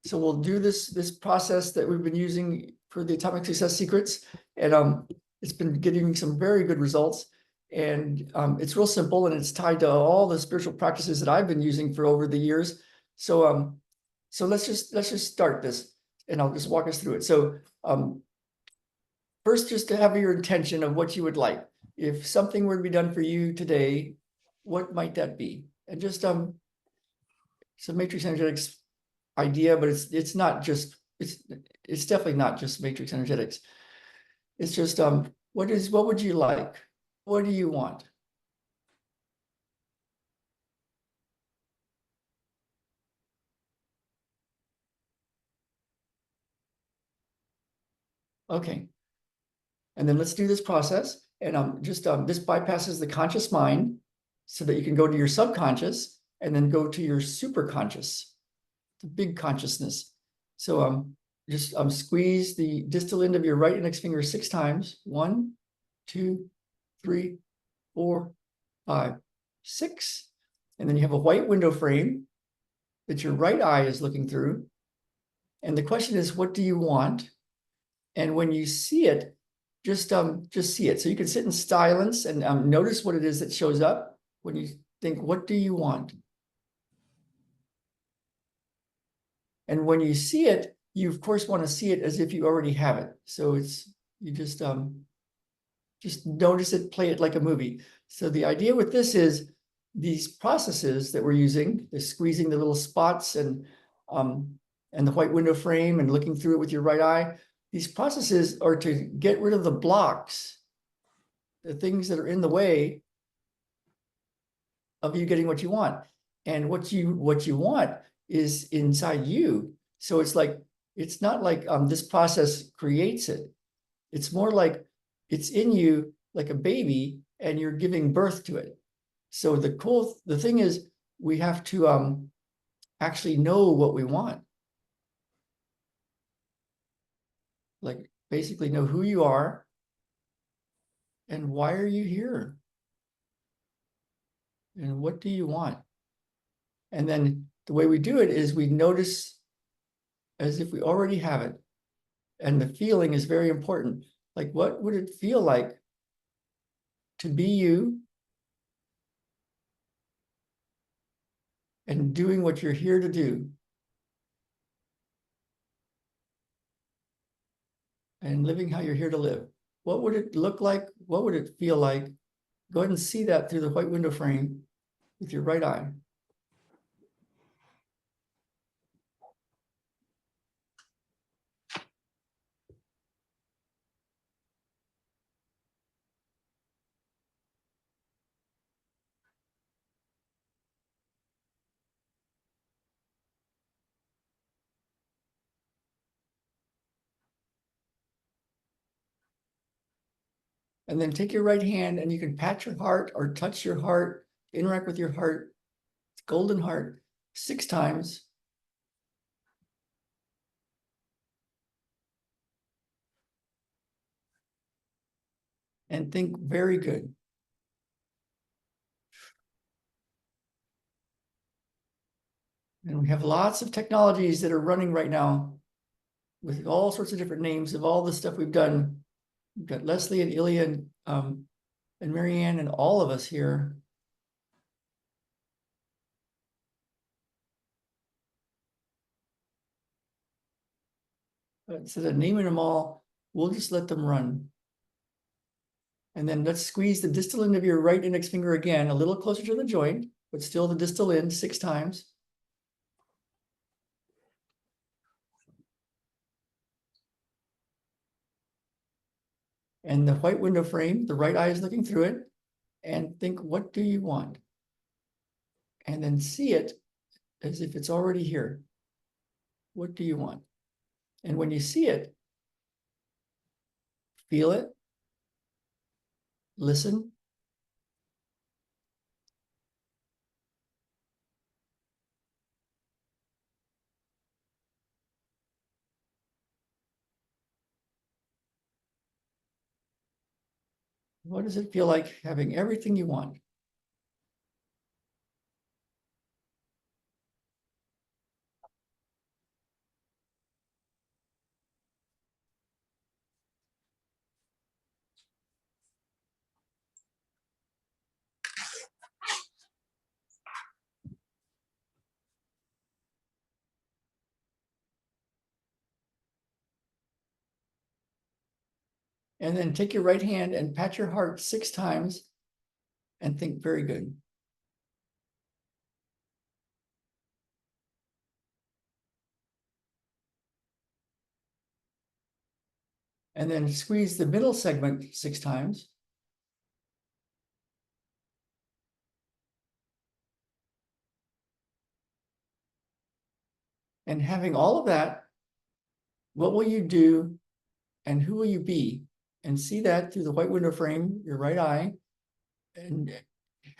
So we'll do this process that we've been using for the Atomic Success Secrets, and it's been getting some very good results. And it's real simple, and it's tied to all the spiritual practices that I've been using for over the years. So so let's just start this, and I'll just walk us through it. So first, just to have your intention of what you would like. If something were to be done for you today, what might that be? And just some matrix energetics idea, but it's not just it's definitely not just matrix energetics. It's just what would you like? What do you want? Okay. And then let's do this process. And this bypasses the conscious mind so that you can go to your subconscious and then go to your superconscious, the big consciousness. So just squeeze the distal end of your right index finger 6 times. 1, 2, 3, 4, 5, 6. And then you have a white window frame that your right eye is looking through. And the question is, what do you want? And when you see it, just see it. So you can sit in silence and notice what it is that shows up when you think, what do you want? And when you see it, you of course want to see it as if you already have it. So you just notice it, play it like a movie. So the idea with this is these processes that we're using, the squeezing the little spots and the white window frame and looking through it with your right eye. These processes are to get rid of the blocks, the things that are in the way of you getting what you want. And what you want is inside you. So it's not like this process creates it. It's more like it's in you like a baby and you're giving birth to it. So the thing is we have to actually know what we want. Like basically know who you are and why are you here? And what do you want? And then the way we do it is we notice as if we already have it. And the feeling is very important. Like, what would it feel like to be you and doing what you're here to do? And living how you're here to live. What would it look like? What would it feel like? Go ahead and see that through the white window frame with your right eye. And then take your right hand and you can pat your heart or touch your heart, interact with your heart, golden heart, 6 times. And think very good. And we have lots of technologies that are running right now with all sorts of different names of all the stuff we've done. We've got Leslie and Ilya and Marianne and all of us here. Instead of naming them all, we'll just let them run. And then let's squeeze the distal end of your right index finger again, a little closer to the joint, but still the distal end 6 times. And the white window frame, the right eye is looking through it, and think, what do you want? And then see it as if it's already here. What do you want? And when you see it, feel it, listen. What does it feel like having everything you want? And then take your right hand and pat your heart 6 times and think very good. And then squeeze the middle segment 6 times. And having all of that, what will you do and who will you be? And see that through the white window frame, your right eye, and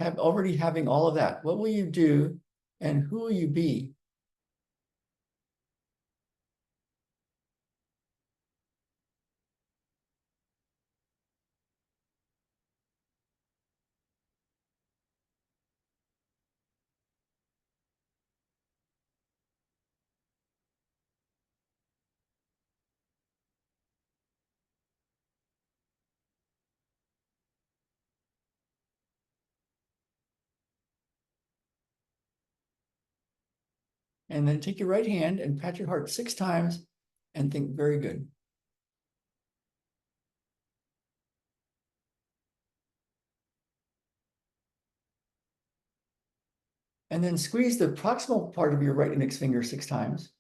already having all of that. What will you do and who will you be? And then take your right hand and pat your heart 6 times and think very good. And then squeeze the proximal part of your right index finger 6 times.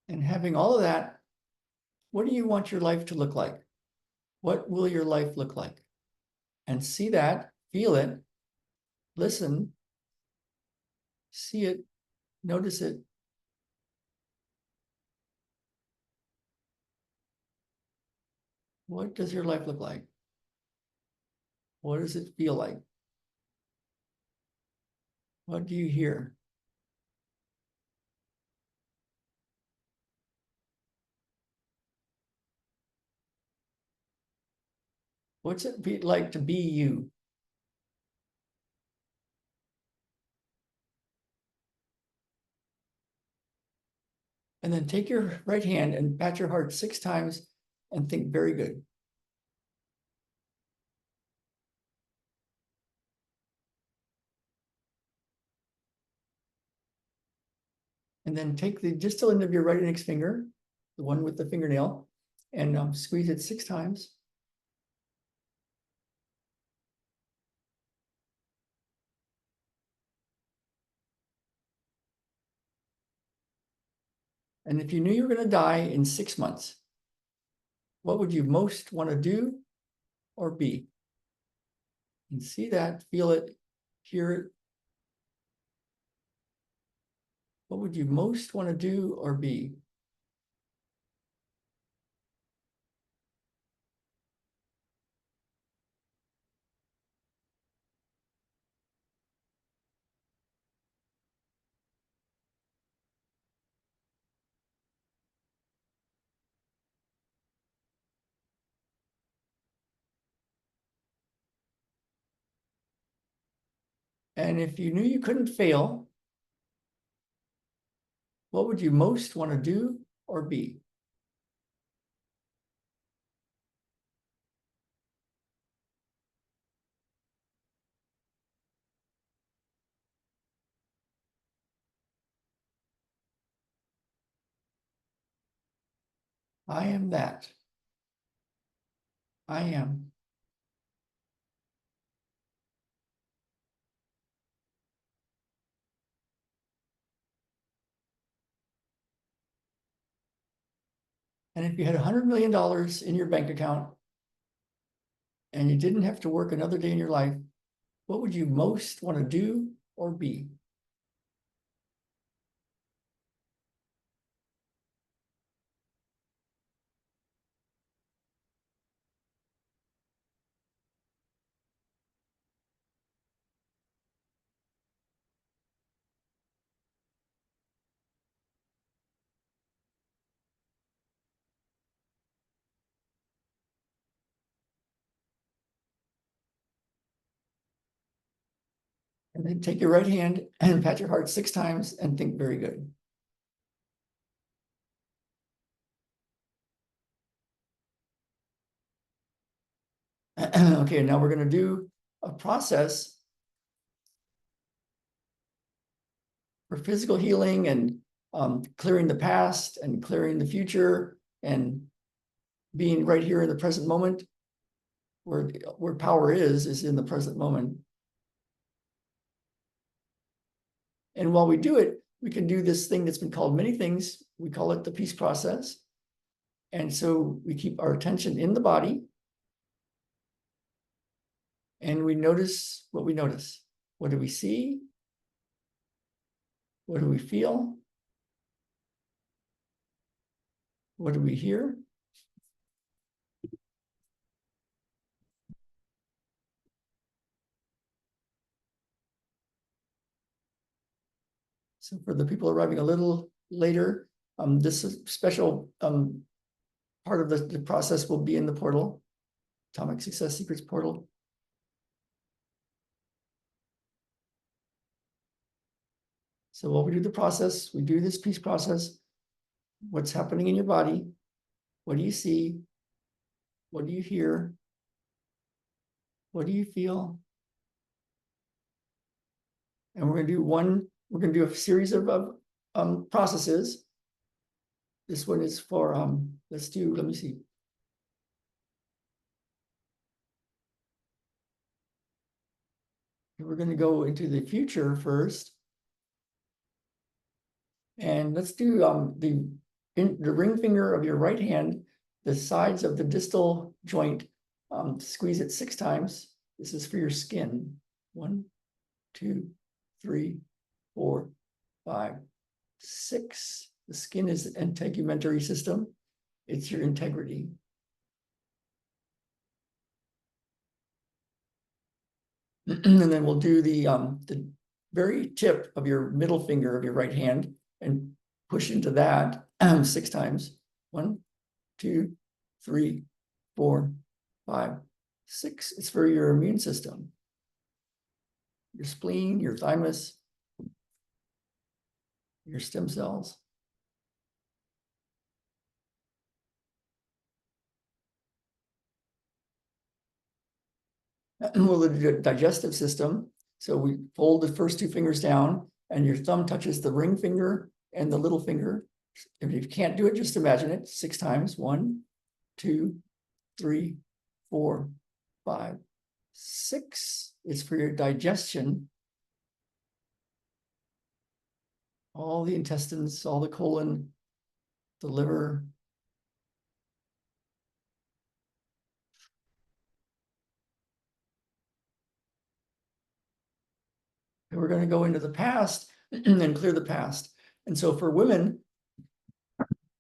And having all of that, what do you want your life to look like? What will your life look like? And see that, feel it, listen, see it, notice it. What does your life look like? What does it feel like? What do you hear? What's it be like to be you? And then take your right hand and pat your heart 6 times and think very good. And then take the distal end of your right index finger, the one with the fingernail, and squeeze it 6 times. And if you knew you were going to die in 6 months, what would you most want to do or be? And see that, feel it, hear it. What would you most want to do or be? And if you knew you couldn't fail, what would you most want to do or be? I am that. I am. And if you had $100 million in your bank account and you didn't have to work another day in your life, what would you most want to do or be? And then take your right hand and pat your heart 6 times and think very good. Okay, now we're going to do a process for physical healing and clearing the past and clearing the future and being right here in the present moment, where power is in the present moment. And while we do it, we can do this thing that's been called many things. We call it the peace process. And so we keep our attention in the body and we notice what we notice. What do we see? What do we feel? What do we hear? So for the people arriving a little later, this special part of the process will be in the portal, Atomic Success Secrets portal. So while we do the process, we do this peace process. What's happening in your body? What do you see? What do you hear? What do you feel? And we're going to do a series of processes. This one is for, let me see. We're going to go into the future first. And let's do the ring finger of your right hand, the sides of the distal joint, squeeze it 6 times. This is for your skin. 1, 2, 3, 4, 5, 6. The skin is the integumentary system. It's your integrity. And then we'll do the very tip of your middle finger of your right hand and push into that 6 times. 1, 2, 3, 4, 5, 6. It's for your immune system. Your spleen, your thymus, your stem cells. And we'll do the digestive system. So we fold the first 2 fingers down and your thumb touches the ring finger and the little finger. If you can't do it, just imagine it 6 times. 1, 2, 3, 4, 5, 6. It's for your digestion. All the intestines, all the colon, the liver. And we're going to go into the past and clear the past. And so for women,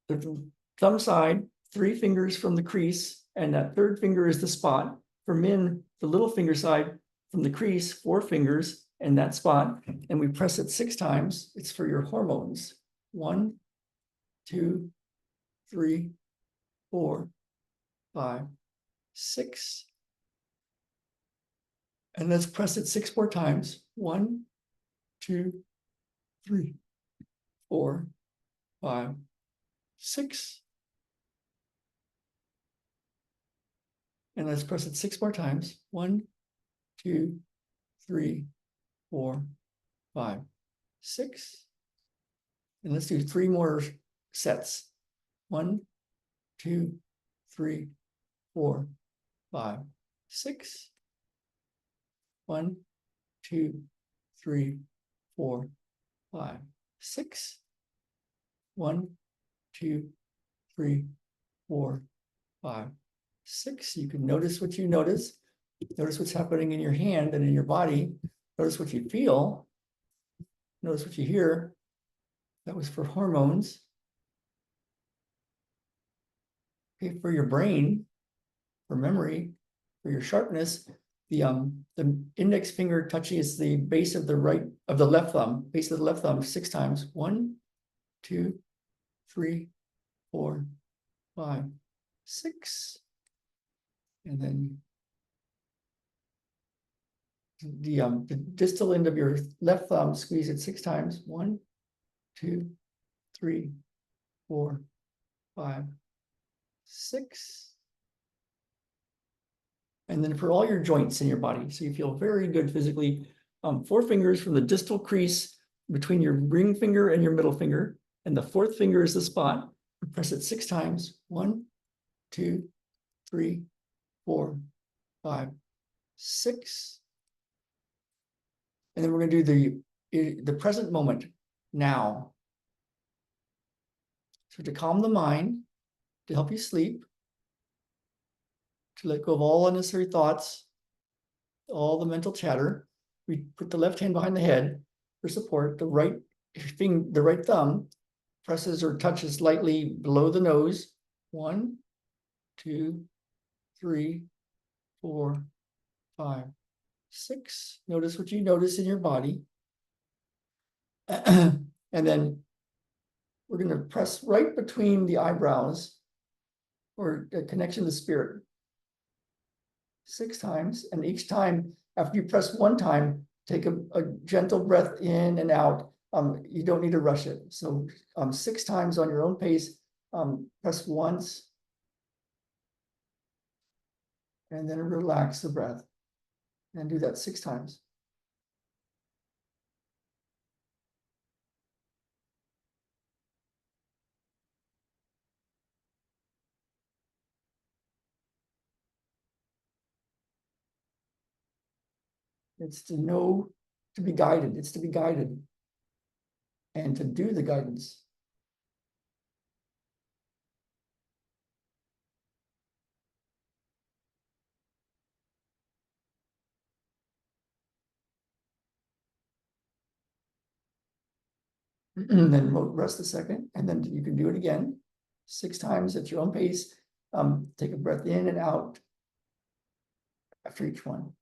the thumb side, 3 fingers from the crease, and that 3rd finger is the spot. For men, the little finger side from the crease, 4 fingers, and that spot. And we press it 6 times. It's for your hormones. 1, 2, 3, 4, 5, 6. And let's press it 6 more times. 1, 2, 3, 4, 5, 6. And let's press it 6 more times. 1, 2, 3, 4, 5, 6. And let's do 3 more sets. 1, 2, 3, 4, 5, 6. 1, 2, 3, 4, 5, 6. 1, 2, 3, 4, 5, 6. You can notice what you notice. Notice what's happening in your hand and in your body. Notice what you feel. Notice what you hear. That was for hormones. Okay, for your brain, for memory, for your sharpness, the index finger touches the base of the left thumb 6 times. 1, 2, 3, 4, 5, 6. And then the distal end of your left thumb, squeeze it 6 times. 1, 2, 3, 4, 5, 6. And then for all your joints in your body, so you feel very good physically, 4 fingers from the distal crease between your ring finger and your middle finger, and the fourth finger is the spot. Press it 6 times. 1, 2, 3, 4, 5, 6. And then we're going to do the present moment now. So to calm the mind, to help you sleep, to let go of all unnecessary thoughts, all the mental chatter, we put the left hand behind the head for support. The right thumb presses or touches lightly below the nose. 1, 2, 3, 4, 5, 6. Notice what you notice in your body. And then we're going to press right between the eyebrows, or a connection to spirit, 6 times. And each time, after you press 1 time, take a gentle breath in and out. You don't need to rush it. So 6 times on your own pace. Press once, and then relax the breath. And do that 6 times. It's to know, to be guided. It's to be guided and to do the guidance. And then rest a second, and then you can do it again 6 times at your own pace. Take a breath in and out after each one.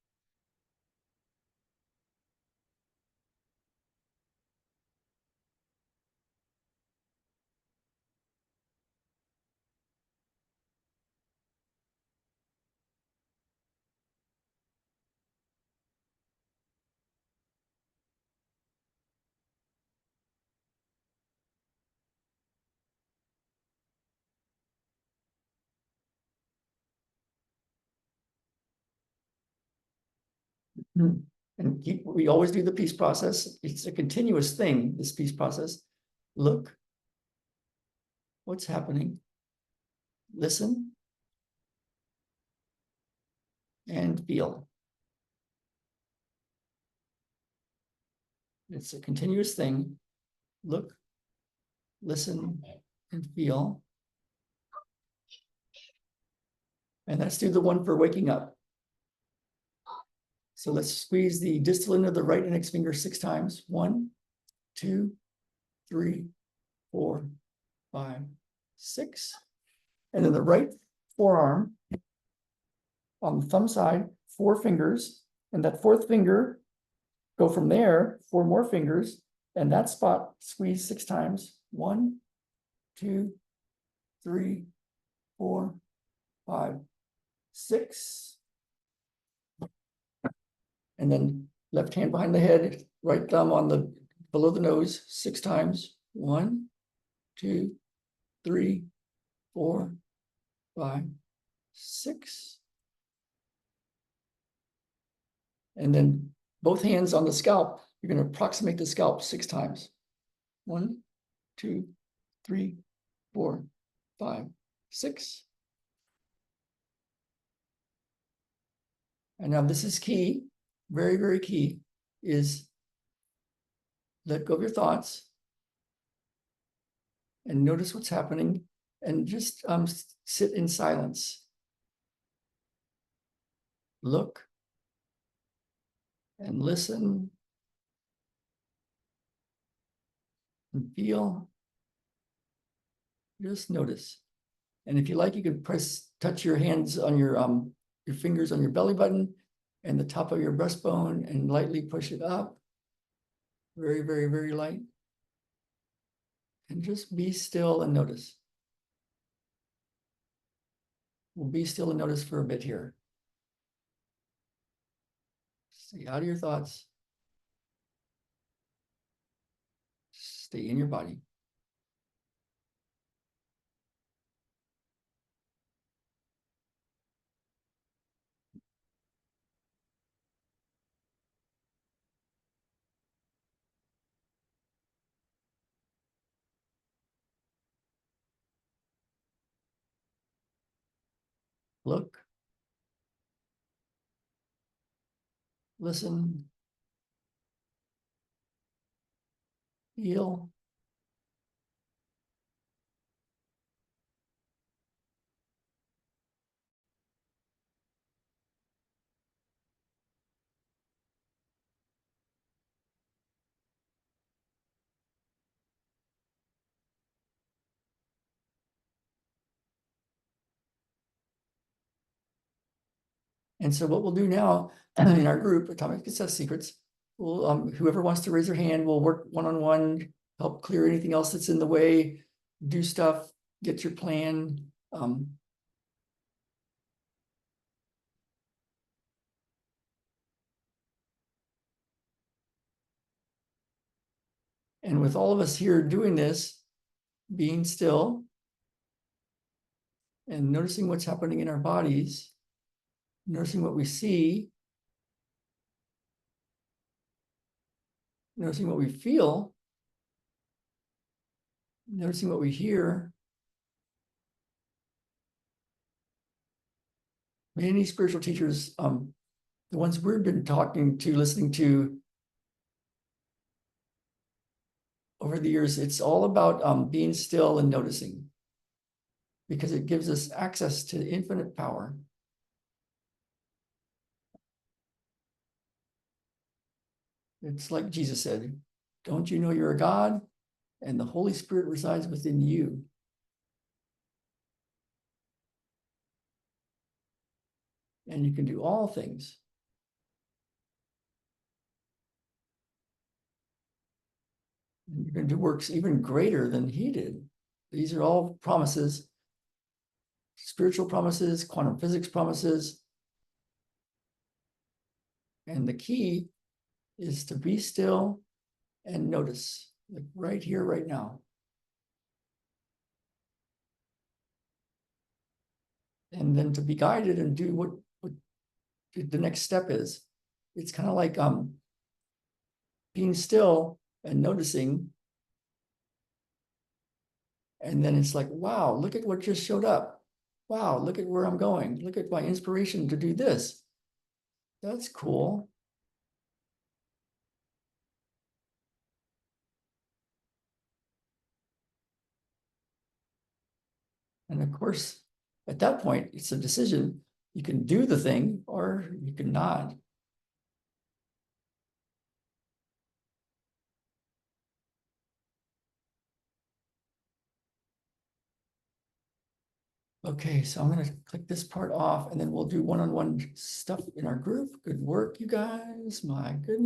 And we always do the peace process. It's a continuous thing, this peace process. Look, what's happening? Listen and feel. It's a continuous thing. Look, listen, and feel. And let's do the one for waking up. So let's squeeze the distal end of the right index finger 6 times. 1, 2, 3, 4, 5, 6. And then the right forearm on the thumb side, 4 fingers. And that 4th finger, go from there, 4 more fingers. And that spot, squeeze 6 times. 1, 2, 3, 4, 5, 6. And then left hand behind the head, right thumb on the below the nose 6 times. 1, 2, 3, 4, 5, 6. And then both hands on the scalp, you're going to approximate the scalp 6 times. 1, 2, 3, 4, 5, 6. And now this is key, very, very key, is let go of your thoughts and notice what's happening, and just sit in silence. Look and listen and feel. Just notice. And if you like, you can touch your hands on your fingers on your belly button and the top of your breastbone and lightly push it up. Very, very, very light. And just be still and notice. We'll be still and notice for a bit here. Stay out of your thoughts. Stay in your body. Look, listen, feel. And so what we'll do now in our group, Atomic Success Secrets, we'll, whoever wants to raise their hand, we'll work one-on-one, help clear anything else that's in the way, do stuff, get your plan. And with all of us here doing this, being still and noticing what's happening in our bodies, noticing what we see, noticing what we feel, noticing what we hear. Many spiritual teachers, the ones we've been talking to, listening to over the years, it's all about being still and noticing, because it gives us access to infinite power. It's like Jesus said, don't you know you're a God and the Holy Spirit resides within you? And you can do all things. And you're going to do works even greater than he did. These are all promises, spiritual promises, quantum physics promises. And the key is to be still and notice, like right here, right now. And then to be guided and do what the next step is. It's kind of like being still and noticing. And then it's like, wow, look at what just showed up. Wow, look at where I'm going. Look at my inspiration to do this. That's cool. And of course, at that point, it's a decision. You can do the thing or you can not. Okay, so I'm going to click this part off and then we'll do one-on-one stuff in our group. Good work, you guys. My goodness.